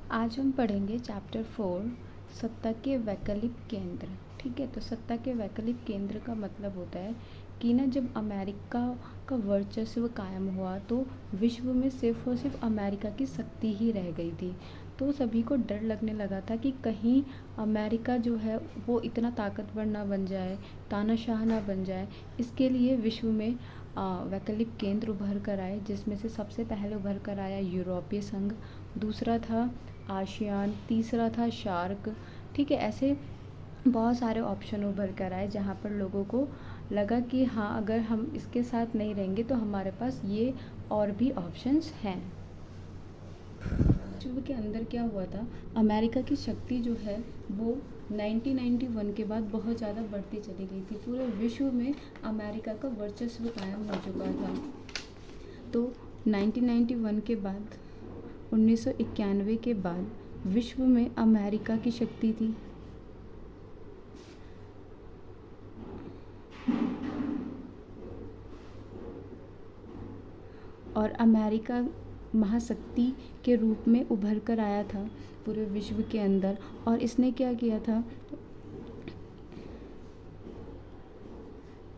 आज हम पढ़ेंगे चैप्टर 4 सत्ता के वैकल्पिक केंद्र। ठीक है, तो सत्ता के वैकल्पिक केंद्र का मतलब होता है कि ना जब अमेरिका का वर्चस्व कायम हुआ तो विश्व में सिर्फ और सिर्फ अमेरिका की शक्ति ही रह गई थी। तो सभी को डर लगने लगा था कि कहीं अमेरिका जो है वो इतना ताकतवर ना बन जाए, तानाशाह ना बन जाए। इसके लिए विश्व में वैकल्पिक केंद्र उभर कर आए, जिसमें से सबसे पहले उभर कर आया यूरोपीय संघ, दूसरा था आशियान, तीसरा था शार्क। ठीक है, ऐसे बहुत सारे ऑप्शन उभर कर आए जहाँ पर लोगों को लगा कि हाँ, अगर हम इसके साथ नहीं रहेंगे तो हमारे पास ये और भी ऑप्शंस हैं। विश्व के अंदर क्या हुआ था, अमेरिका की शक्ति जो है वो 1991 के बाद बहुत ज़्यादा बढ़ती चली गई थी। पूरे विश्व में अमेरिका का वर्चस्व कायम हो चुका था। तो 1991 के बाद 1991 के बाद विश्व में अमेरिका की शक्ति थी। और अमेरिका महाशक्ति के रूप में उभर कर आया था पूरे विश्व के अंदर। और इसने क्या किया था,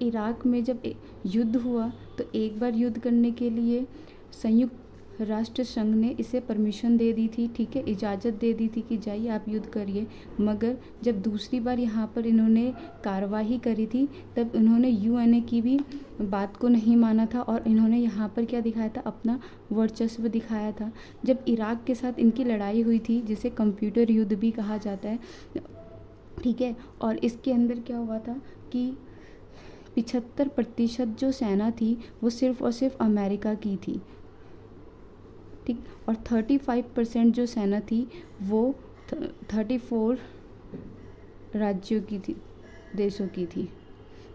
इराक में जब युद्ध हुआ तो एक बार युद्ध करने के लिए संयुक्त राष्ट्र संघ ने इसे परमिशन दे दी थी। ठीक है, इजाज़त दे दी थी कि जाइए आप युद्ध करिए। मगर जब दूसरी बार यहाँ पर इन्होंने कार्रवाई करी थी तब इन्होंने यूएनए की भी बात को नहीं माना था और इन्होंने यहाँ पर क्या दिखाया था, अपना वर्चस्व दिखाया था। जब इराक के साथ इनकी लड़ाई हुई थी, जिसे कंप्यूटर युद्ध भी कहा जाता है, ठीक है, और इसके अंदर क्या हुआ था कि 75% जो सेना थी वो सिर्फ और सिर्फ अमेरिका की थी। ठीक, और 35% जो सेना थी वो 34 राज्यों की थी, देशों की थी।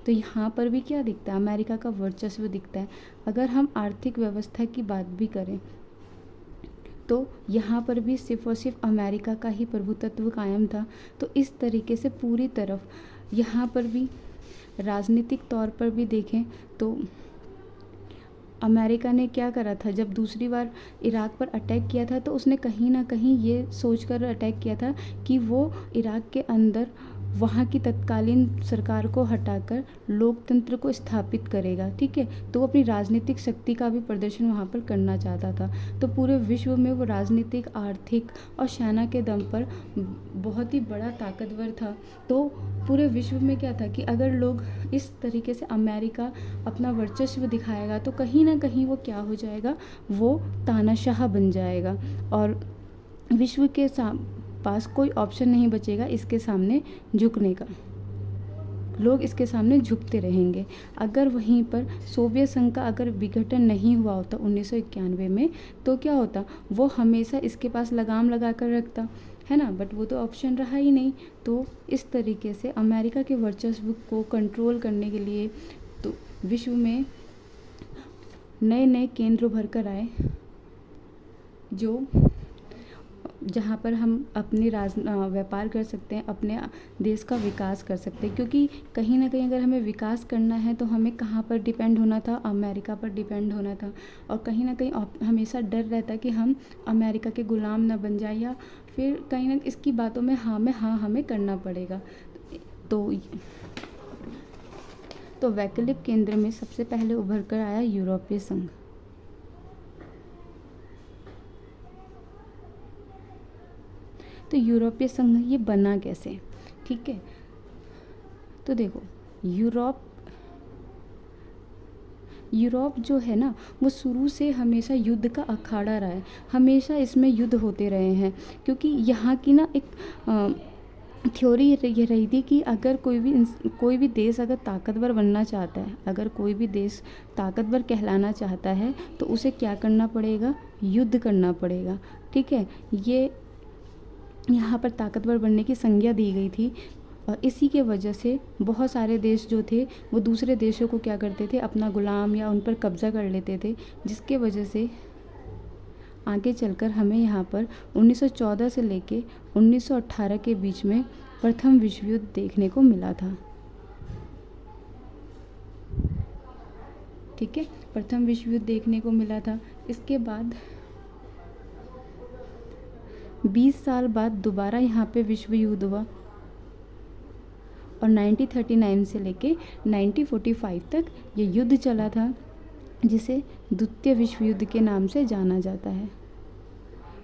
तो यहाँ पर भी क्या दिखता है, अमेरिका का वर्चस्व दिखता है। अगर हम आर्थिक व्यवस्था की बात भी करें तो यहाँ पर भी सिर्फ और सिर्फ अमेरिका का ही प्रभुत्व कायम था। तो इस तरीके से पूरी तरफ यहाँ पर भी राजनीतिक तौर पर भी देखें तो अमेरिका ने क्या करा था, जब दूसरी बार इराक पर अटैक किया था तो उसने कहीं ना कहीं ये सोचकर अटैक किया था कि वो इराक के अंदर वहाँ की तत्कालीन सरकार को हटाकर लोकतंत्र को स्थापित करेगा। ठीक है, तो वो अपनी राजनीतिक शक्ति का भी प्रदर्शन वहाँ पर करना चाहता था। तो पूरे विश्व में वो राजनीतिक, आर्थिक और सेना के दम पर बहुत ही बड़ा ताकतवर था। तो पूरे विश्व में क्या था कि अगर लोग इस तरीके से अमेरिका अपना वर्चस्व दिखाएगा तो कहीं ना कहीं वो क्या हो जाएगा, वो तानाशाह बन जाएगा और विश्व के पास कोई ऑप्शन नहीं बचेगा इसके सामने झुकने का। लोग इसके सामने झुकते रहेंगे। अगर वहीं पर सोवियत संघ का अगर विघटन नहीं हुआ होता 1991 में तो क्या होता, वो हमेशा इसके पास लगाम लगा कर रखता है ना, बट वो तो ऑप्शन रहा ही नहीं। तो इस तरीके से अमेरिका के वर्चस्व को कंट्रोल करने के लिए तो विश्व में नए नए केंद्र उभर कर आए, जो जहाँ पर हम अपने व्यापार कर सकते हैं, अपने देश का विकास कर सकते हैं। क्योंकि कहीं ना कहीं अगर हमें विकास करना है तो हमें कहाँ पर डिपेंड होना था, अमेरिका पर डिपेंड होना था। और कहीं ना कहीं हमेशा डर रहता कि हम अमेरिका के गुलाम ना बन जाए, या फिर कहीं ना इसकी बातों में हाँ में हाँ हमें करना पड़ेगा। तो वैकल्पिक केंद्र में सबसे पहले उभर कर आया यूरोपीय संघ। तो यूरोपीय संघ ये बना कैसे, ठीक है, तो देखो यूरोप जो है ना वो शुरू से हमेशा युद्ध का अखाड़ा रहा है। हमेशा इसमें युद्ध होते रहे हैं, क्योंकि यहाँ की ना एक थ्योरी ये रही थी कि अगर कोई भी देश अगर ताकतवर बनना चाहता है, अगर कोई भी देश ताकतवर कहलाना चाहता है तो उसे क्या करना पड़ेगा, युद्ध करना पड़ेगा। ठीक है, ये यहाँ पर ताकतवर बनने की संज्ञा दी गई थी। और इसी के वजह से बहुत सारे देश जो थे वो दूसरे देशों को क्या करते थे, अपना गुलाम या उन पर कब्जा कर लेते थे, जिसके वजह से आगे चलकर हमें यहाँ पर 1914 से लेके 1918 के बीच में प्रथम विश्व युद्ध देखने को मिला था। ठीक है, प्रथम विश्व युद्ध देखने को मिला था। इसके बाद 20 साल बाद दोबारा यहाँ पे विश्व युद्ध हुआ और 1939 से लेके 1945 तक ये युद्ध चला था, जिसे द्वितीय विश्व युद्ध के नाम से जाना जाता है,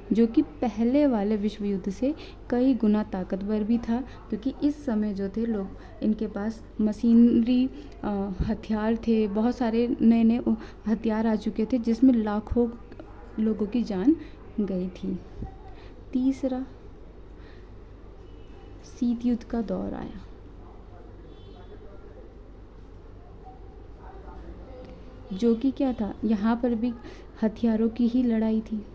जो कि पहले वाले विश्व युद्ध से कई गुना ताकतवर भी था, क्योंकि इस समय जो थे लोग, इनके पास मशीनरी हथियार थे, बहुत सारे नए नए हथियार आ चुके थे, जिसमें लाखों लोगों की जान गई थी। तीसरा, शीत युद्ध का दौर आया, जो कि क्या था, यहाँ पर भी हथियारों की ही लड़ाई थी।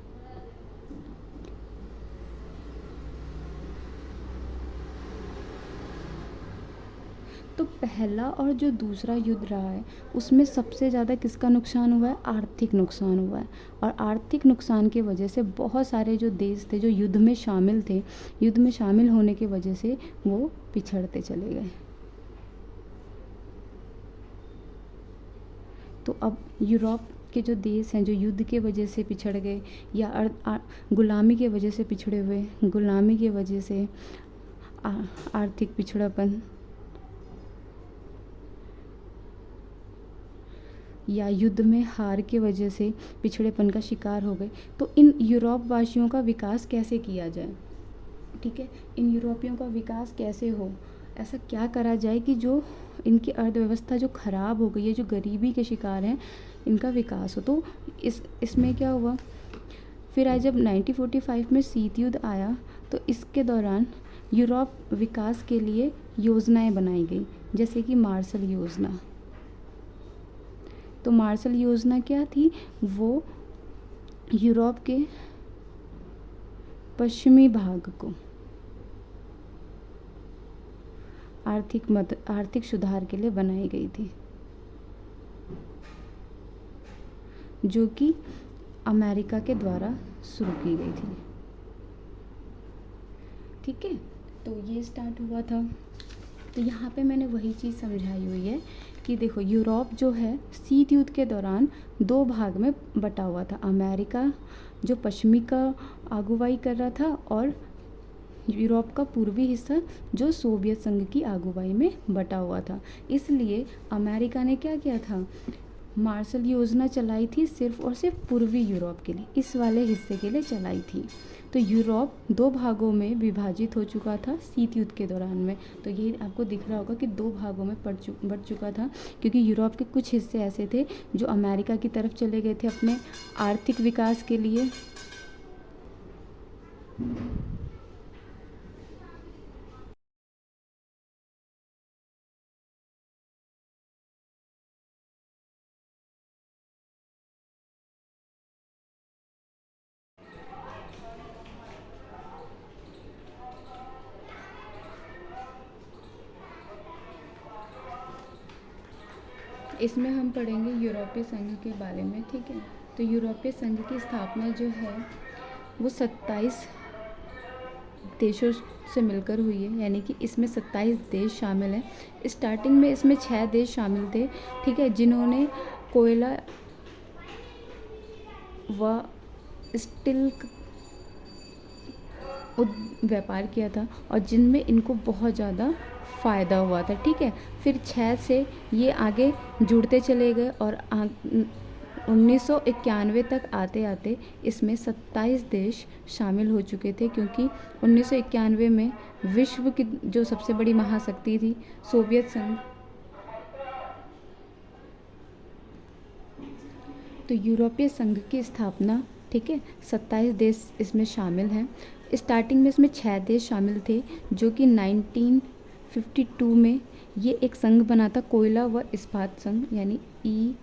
तो पहला और जो दूसरा युद्ध रहा है, उसमें सबसे ज़्यादा किसका नुकसान हुआ है? आर्थिक नुकसान हुआ है। और आर्थिक नुकसान की वजह से बहुत सारे जो देश थे जो युद्ध में शामिल थे, युद्ध में शामिल होने की वजह से वो पिछड़ते चले गए। तो अब यूरोप के जो देश हैं जो युद्ध के वजह से पिछड़ गए, या गुलामी के वजह से पिछड़े हुए, गुलामी की वजह से आर्थिक पिछड़ापन, या युद्ध में हार के वजह से पिछड़ेपन का शिकार हो गए, तो इन यूरोप वासियों का विकास कैसे किया जाए? ठीक है, इन यूरोपियों का विकास कैसे हो, ऐसा क्या करा जाए कि जो इनकी अर्थव्यवस्था जो ख़राब हो गई है, जो गरीबी के शिकार हैं, इनका विकास हो। तो इसमें क्या हुआ, फिर आज जब 1945 में शीत युद्ध आया, तो इसके दौरान यूरोप विकास के लिए योजनाएं बनाई गई, जैसे कि मार्शल योजना। तो मार्शल योजना क्या थी? वो यूरोप के पश्चिमी भाग को आर्थिक सुधार के लिए बनाई गई थी, जो कि अमेरिका के द्वारा शुरू की गई थी। ठीक है, तो ये स्टार्ट हुआ था। तो यहाँ पे मैंने वही चीज़ समझाई हुई है कि देखो, यूरोप जो है शीत युद्ध के दौरान दो भाग में बटा हुआ था। अमेरिका जो पश्चिमी का अगुवाई कर रहा था, और यूरोप का पूर्वी हिस्सा जो सोवियत संघ की अगुवाई में बटा हुआ था। इसलिए अमेरिका ने क्या किया था, मार्शल योजना चलाई थी सिर्फ और सिर्फ पूर्वी यूरोप के लिए, इस वाले हिस्से के लिए चलाई थी। तो यूरोप दो भागों में विभाजित हो चुका था शीत युद्ध के दौरान में। तो ये आपको दिख रहा होगा कि दो भागों में बट चुका था, क्योंकि यूरोप के कुछ हिस्से ऐसे थे जो अमेरिका की तरफ चले गए थे अपने आर्थिक विकास के लिए, इसमें हम पढ़ेंगे यूरोपीय संघ के बारे में। ठीक है, तो यूरोपीय संघ की स्थापना जो है वो 27 देशों से मिलकर हुई है, यानी कि इसमें 27 देश शामिल हैं। स्टार्टिंग में इसमें 6 देश शामिल थे, ठीक है, जिन्होंने कोयला व स्टील व्यापार किया था, और जिनमें इनको बहुत ज़्यादा फ़ायदा हुआ था। ठीक है, फिर 6 से ये आगे जुड़ते चले गए, और 1991 तक आते आते इसमें 27 देश शामिल हो चुके थे, क्योंकि 1991 में विश्व की जो सबसे बड़ी महाशक्ति थी सोवियत संघ, तो यूरोपीय संघ की स्थापना, ठीक है, 27 देश इसमें शामिल हैं। स्टार्टिंग में इसमें 6 देश शामिल थे, जो कि 1952 में ये एक संघ बना था, कोयला व इस्पात संघ, यानी ECSC।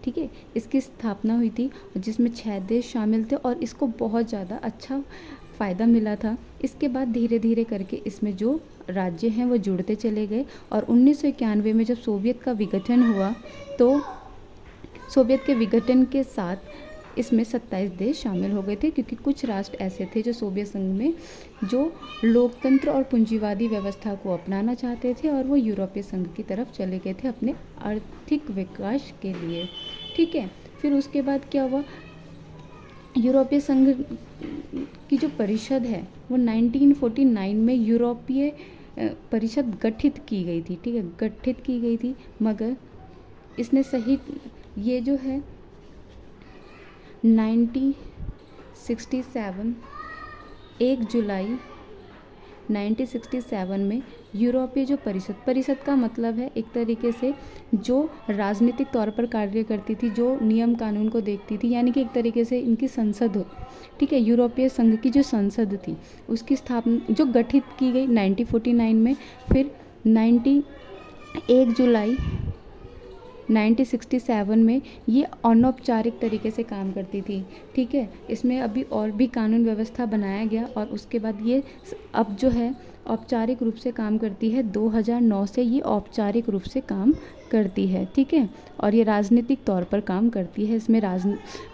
ठीक है, इसकी स्थापना हुई थी, जिसमें 6 देश शामिल थे, और इसको बहुत ज़्यादा अच्छा फ़ायदा मिला था। इसके बाद धीरे धीरे करके इसमें जो राज्य हैं वो जुड़ते चले गए, और 1991 में जब सोवियत का विघटन हुआ, तो सोवियत के विघटन के साथ इसमें 27 देश शामिल हो गए थे, क्योंकि कुछ राष्ट्र ऐसे थे जो सोवियत संघ में जो लोकतंत्र और पूंजीवादी व्यवस्था को अपनाना चाहते थे, और वो यूरोपीय संघ की तरफ चले गए थे अपने आर्थिक विकास के लिए। ठीक है, फिर उसके बाद क्या हुआ, यूरोपीय संघ की जो परिषद है वो 1949 में यूरोपीय परिषद गठित की गई थी, ठीक है, गठित की गई थी, मगर इसने सही ये जो है 1967 1 जुलाई 1967 में यूरोपीय जो परिषद का मतलब है एक तरीके से जो राजनीतिक तौर पर कार्य करती थी, जो नियम कानून को देखती थी, यानी कि एक तरीके से इनकी संसद हो, ठीक है, यूरोपीय संघ की जो संसद थी उसकी स्थापना जो गठित की गई 1949 में, फिर 1 जुलाई 1967 में ये अनौपचारिक तरीके से काम करती थी, ठीक है। इसमें अभी और भी कानून व्यवस्था बनाया गया और उसके बाद ये अब जो है औपचारिक रूप से काम करती है। 2009 से ये औपचारिक रूप से काम करती है, ठीक है, और ये राजनीतिक तौर पर काम करती है। इसमें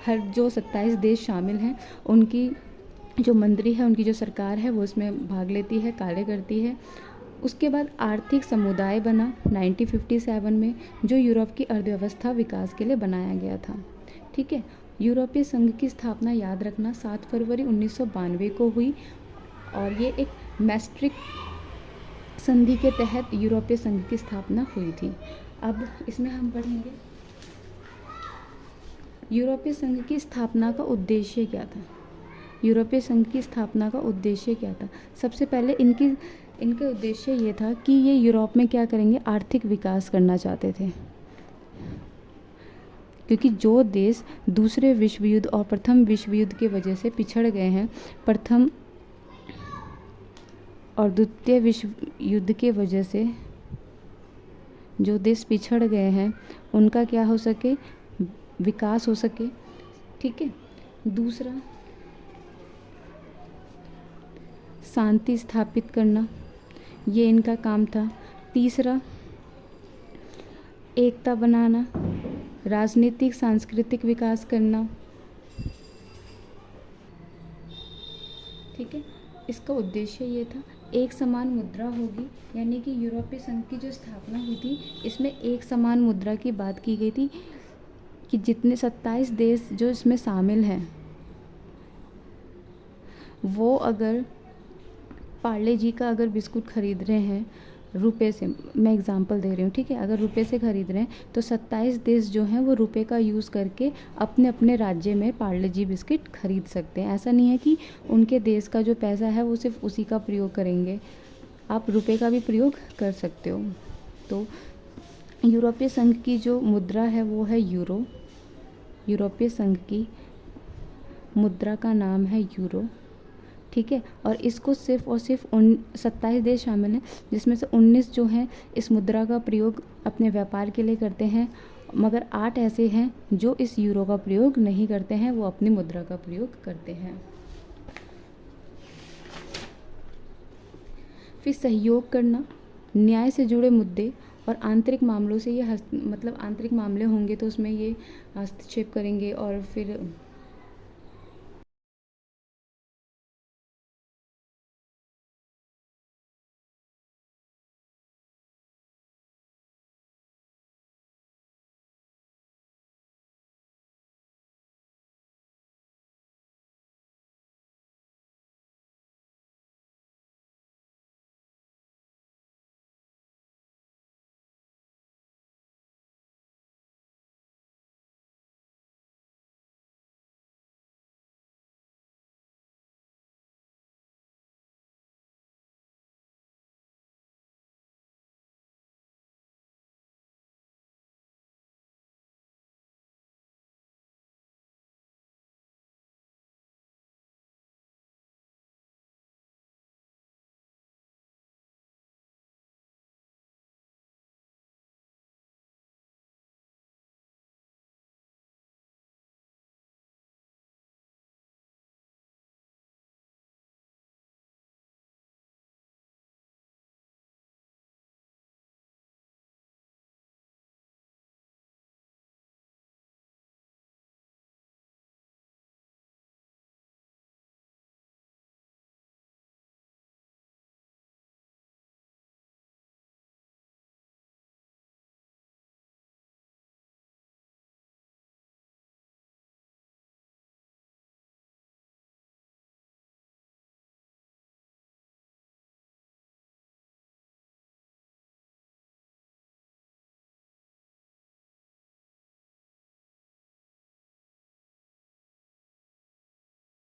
हर जो 27 देश शामिल हैं उनकी जो मंत्री है, उनकी जो सरकार है वो इसमें भाग लेती है, कार्य करती है। उसके बाद आर्थिक समुदाय बना 1957 में, जो यूरोप की अर्थव्यवस्था विकास के लिए बनाया गया था, ठीक है। यूरोपीय संघ की स्थापना याद रखना 7 फरवरी 1992 को हुई और ये एक मैस्ट्रिक्ट संधि के तहत यूरोपीय संघ की स्थापना हुई थी। अब इसमें हम पढ़ेंगे यूरोपीय संघ की स्थापना का उद्देश्य क्या था। यूरोपीय संघ की स्थापना का उद्देश्य क्या था? सबसे पहले इनका उद्देश्य ये था कि ये यूरोप में क्या करेंगे, आर्थिक विकास करना चाहते थे, क्योंकि जो देश दूसरे विश्व युद्ध और प्रथम विश्व युद्ध की वजह से पिछड़ गए हैं, प्रथम और द्वितीय विश्व युद्ध के वजह से जो देश पिछड़ गए हैं उनका क्या हो सके, विकास हो सके, ठीक है। दूसरा, शांति स्थापित करना, ये इनका काम था। तीसरा, एकता बनाना, राजनीतिक सांस्कृतिक विकास करना, ठीक है। इसका उद्देश्य ये था, एक समान मुद्रा होगी, यानी कि यूरोपीय संघ की जो स्थापना हुई थी इसमें एक समान मुद्रा की बात की गई थी कि जितने 27 देश जो इसमें शामिल हैं वो अगर पार्ले जी का अगर बिस्कुट खरीद रहे हैं रुपए से, मैं एग्जांपल दे रही हूँ, ठीक है, अगर रुपए से खरीद रहे हैं तो 27 देश जो हैं वो रुपए का यूज़ करके अपने अपने राज्य में पार्ले जी बिस्किट खरीद सकते हैं। ऐसा नहीं है कि उनके देश का जो पैसा है वो सिर्फ उसी का प्रयोग करेंगे, आप रुपए का भी प्रयोग कर सकते हो। तो यूरोपीय संघ की जो मुद्रा है वो है यूरो। यूरोपीय संघ की मुद्रा का नाम है यूरो, ठीक है। और इसको सिर्फ और सिर्फ 27 देश शामिल हैं, जिसमें से 19 जो हैं इस मुद्रा का प्रयोग अपने व्यापार के लिए करते हैं, मगर 8 ऐसे हैं जो इस यूरो का प्रयोग नहीं करते हैं, वो अपनी मुद्रा का प्रयोग करते हैं। फिर सहयोग करना, न्याय से जुड़े मुद्दे और आंतरिक मामलों से ये मतलब आंतरिक मामले होंगे तो उसमें ये हस्तक्षेप करेंगे, और फिर